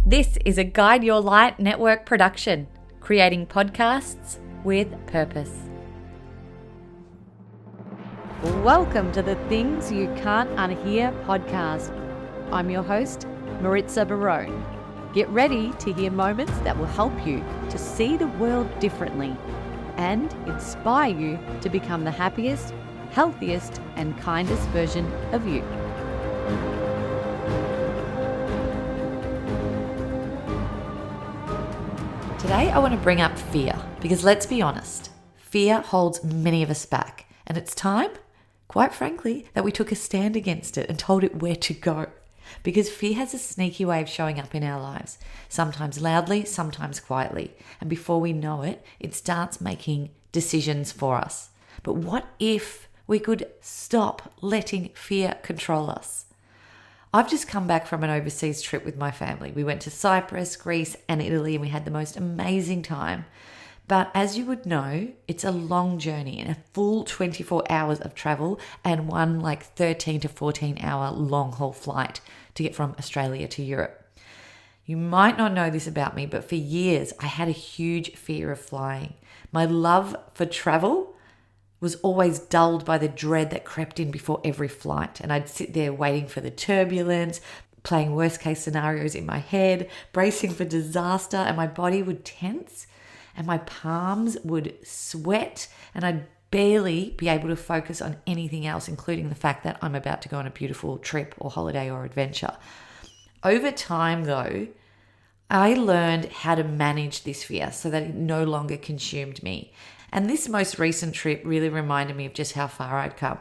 This is a Guide Your Light network production, creating podcasts with purpose. Welcome to the Things You Can't Unhear podcast. I'm your host, Maritza Barone. Get ready to hear moments that will help you to see the world differently and inspire you to become the happiest, healthiest, and kindest version of you. Today I want to bring up fear because let's be honest, fear holds many of us back, and it's time, quite frankly, that we took a stand against it and told it where to go. Because fear has a sneaky way of showing up in our lives, sometimes loudly, sometimes quietly, and before we know it, it starts making decisions for us. But what if we could stop letting fear control us? I've just come back from an overseas trip with my family. We went to Cyprus, Greece, and Italy, and we had the most amazing time. But as you would know, it's a long journey and a full 24 hours of travel and one 13 to 14 hour long haul flight to get from Australia to Europe. You might not know this about me, but for years I had a huge fear of flying. My love for travel was always dulled by the dread that crept in before every flight. And I'd sit there waiting for the turbulence, playing worst case scenarios in my head, bracing for disaster, and my body would tense and my palms would sweat and I'd barely be able to focus on anything else, including the fact that I'm about to go on a beautiful trip or holiday or adventure. Over time though, I learned how to manage this fear so that it no longer consumed me. And this most recent trip really reminded me of just how far I'd come.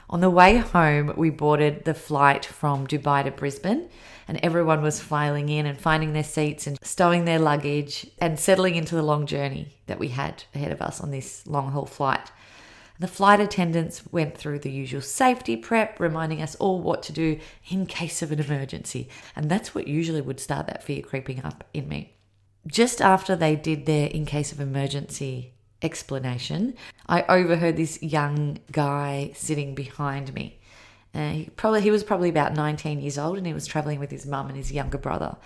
On the way home, we boarded the flight from Dubai to Brisbane, and everyone was filing in and finding their seats and stowing their luggage and settling into the long journey that we had ahead of us on this long haul flight. The flight attendants went through the usual safety prep, reminding us all what to do in case of an emergency. And that's what usually would start that fear creeping up in me. Just after they did their in case of emergency explanation, I overheard this young guy sitting behind me. He was probably about 19 years old, and he was traveling with his mum and his younger brother.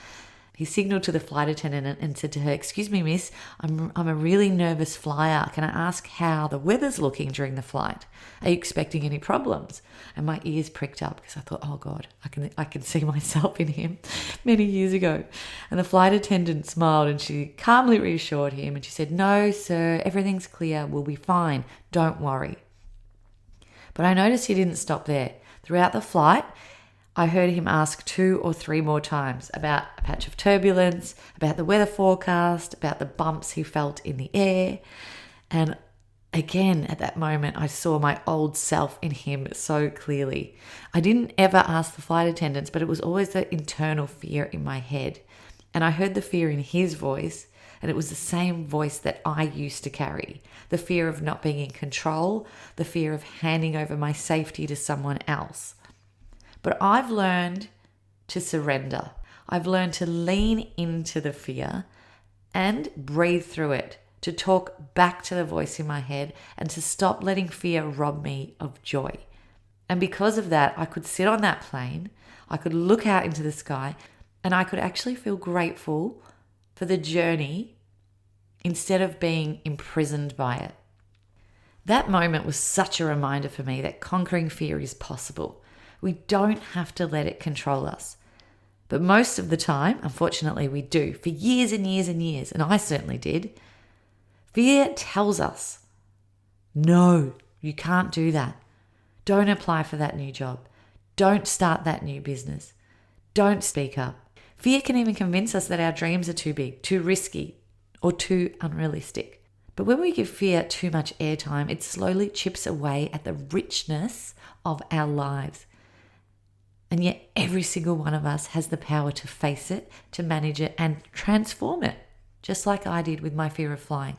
He signaled to the flight attendant and said to her, "Excuse me, miss, I'm a really nervous flyer. Can I ask how the weather's looking during the flight? Are you expecting any problems?" And my ears pricked up because I thought, oh God, I can see myself in him many years ago. And the flight attendant smiled and she calmly reassured him and she said, "No, sir, everything's clear. We'll be fine. Don't worry." But I noticed he didn't stop there. Throughout the flight, I heard him ask 2 or 3 more times about a patch of turbulence, about the weather forecast, about the bumps he felt in the air. And again, at that moment, I saw my old self in him so clearly. I didn't ever ask the flight attendants, but it was always the internal fear in my head. And I heard the fear in his voice, and it was the same voice that I used to carry. The fear of not being in control, the fear of handing over my safety to someone else. But I've learned to surrender. I've learned to lean into the fear and breathe through it, to talk back to the voice in my head and to stop letting fear rob me of joy. And because of that, I could sit on that plane, I could look out into the sky, and I could actually feel grateful for the journey instead of being imprisoned by it. That moment was such a reminder for me that conquering fear is possible. We don't have to let it control us. But most of the time, unfortunately, we do, for years and years and years, and I certainly did. Fear tells us, no, you can't do that. Don't apply for that new job. Don't start that new business. Don't speak up. Fear can even convince us that our dreams are too big, too risky, or too unrealistic. But when we give fear too much airtime, it slowly chips away at the richness of our lives. And yet every single one of us has the power to face it, to manage it, and transform it, just like I did with my fear of flying.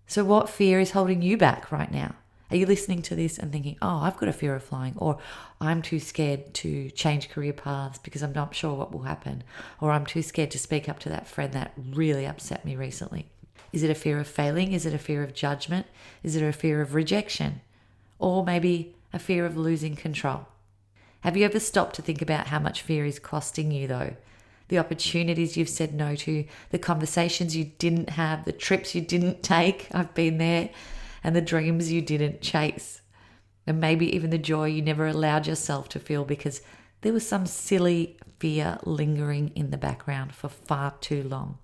So what fear is holding you back right now? Are you listening to this and thinking, oh, I've got a fear of flying, or I'm too scared to change career paths because I'm not sure what will happen, or I'm too scared to speak up to that friend that really upset me recently? Is it a fear of failing? Is it a fear of judgment? Is it a fear of rejection? Or maybe a fear of losing control? Have you ever stopped to think about how much fear is costing you though? the opportunities you've said no to, the conversations you didn't have, the trips you didn't take, I've been there, and the dreams you didn't chase. And maybe even the joy you never allowed yourself to feel because there was some silly fear lingering in the background for far too long.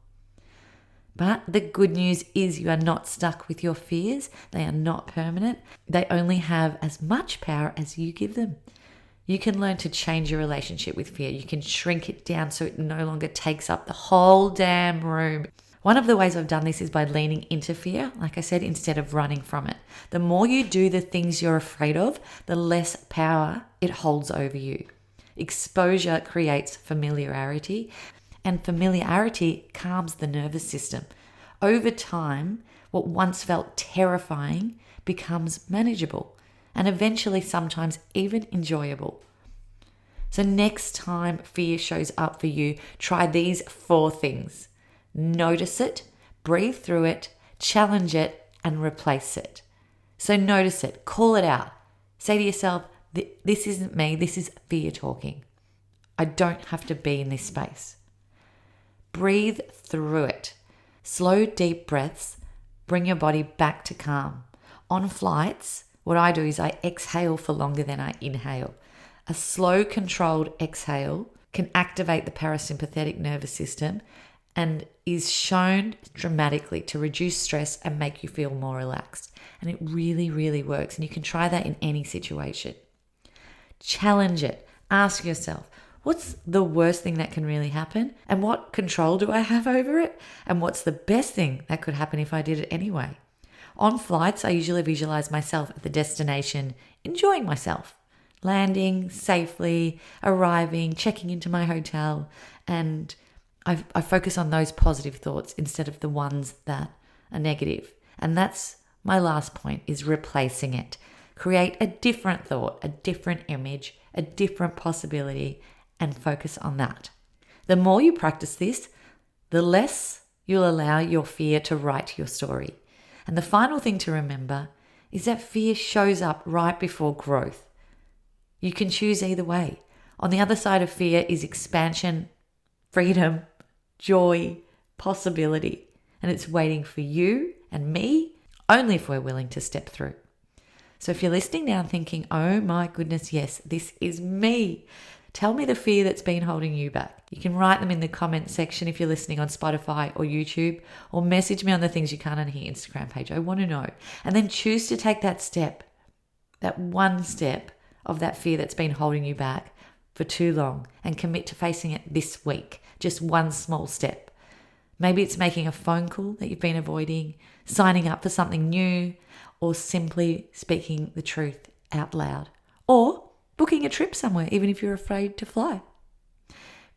But the good news is you are not stuck with your fears. They are not permanent. They only have as much power as you give them. You can learn to change your relationship with fear. You can shrink it down so it no longer takes up the whole damn room. One of the ways I've done this is by leaning into fear, like I said, instead of running from it. The more you do the things you're afraid of, the less power it holds over you. Exposure creates familiarity, and familiarity calms the nervous system. Over time, what once felt terrifying becomes manageable and eventually sometimes even enjoyable. So next time fear shows up for you, try these 4 things. Notice it, breathe through it, challenge it, and replace it. So notice it, call it out. Say to yourself, this isn't me, this is fear talking. I don't have to be in this space. Breathe through it. Slow, deep breaths bring your body back to calm. On flights, what I do is I exhale for longer than I inhale. A slow, controlled exhale can activate the parasympathetic nervous system and is shown dramatically to reduce stress and make you feel more relaxed. And it really, really works. And you can try that in any situation. Challenge it. Ask yourself, what's the worst thing that can really happen? And what control do I have over it? And what's the best thing that could happen if I did it anyway? On flights, I usually visualize myself at the destination, enjoying myself, landing safely, arriving, checking into my hotel, and I focus on those positive thoughts instead of the ones that are negative. And that's my last point, is replacing it. Create a different thought, a different image, a different possibility, and focus on that. The more you practice this, the less you'll allow your fear to write your story. And the final thing to remember is that fear shows up right before growth. You can choose either way. On the other side of fear is expansion, freedom, joy, possibility. And it's waiting for you and me only if we're willing to step through. So if you're listening now and thinking, oh my goodness, yes, this is me. Tell me the fear that's been holding you back. You can write them in the comment section if you're listening on Spotify or YouTube, or message me on the Things You Can't Unhear Instagram page. I want to know. And then choose to take that step, that one step of that fear that's been holding you back for too long, and commit to facing it this week. Just one small step. Maybe it's making a phone call that you've been avoiding, signing up for something new, or simply speaking the truth out loud. Or booking a trip somewhere, even if you're afraid to fly.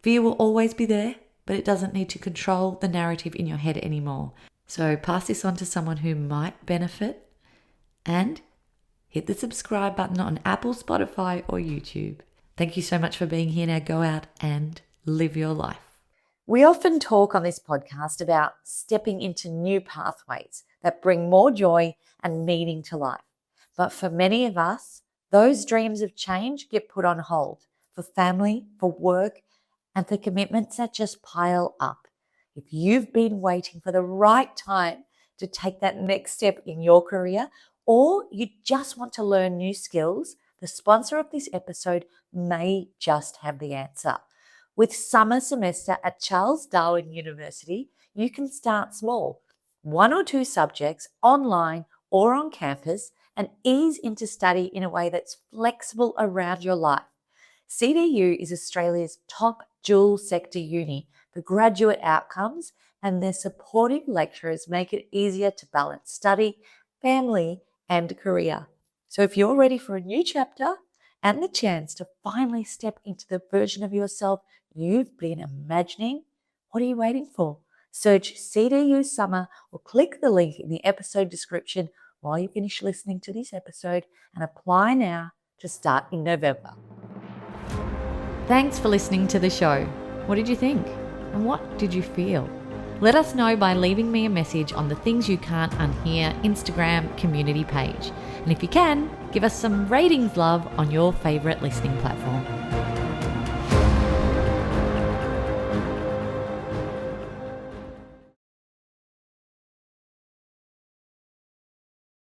Fear will always be there, but it doesn't need to control the narrative in your head anymore. So pass this on to someone who might benefit, and hit the subscribe button on Apple, Spotify, or YouTube. Thank you so much for being here. Now go out and live your life. We often talk on this podcast about stepping into new pathways that bring more joy and meaning to life. But for many of us, those dreams of change get put on hold for family, for work, and for commitments that just pile up. If you've been waiting for the right time to take that next step in your career, or you just want to learn new skills, the sponsor of this episode may just have the answer. With summer semester at Charles Darwin University, you can start small, 1 or 2 subjects online or on campus, and ease into study in a way that's flexible around your life. CDU is Australia's top dual sector uni for graduate outcomes, and their supportive lecturers make it easier to balance study, family, and career. So if you're ready for a new chapter and the chance to finally step into the version of yourself you've been imagining, what are you waiting for? Search CDU Summer or click the link in the episode description while you finish listening to this episode, and apply now to start in November. Thanks for listening to the show. What did you think? And what did you feel? Let us know by leaving me a message on the Things You Can't Unhear Instagram community page. And if you can, give us some ratings love on your favourite listening platform.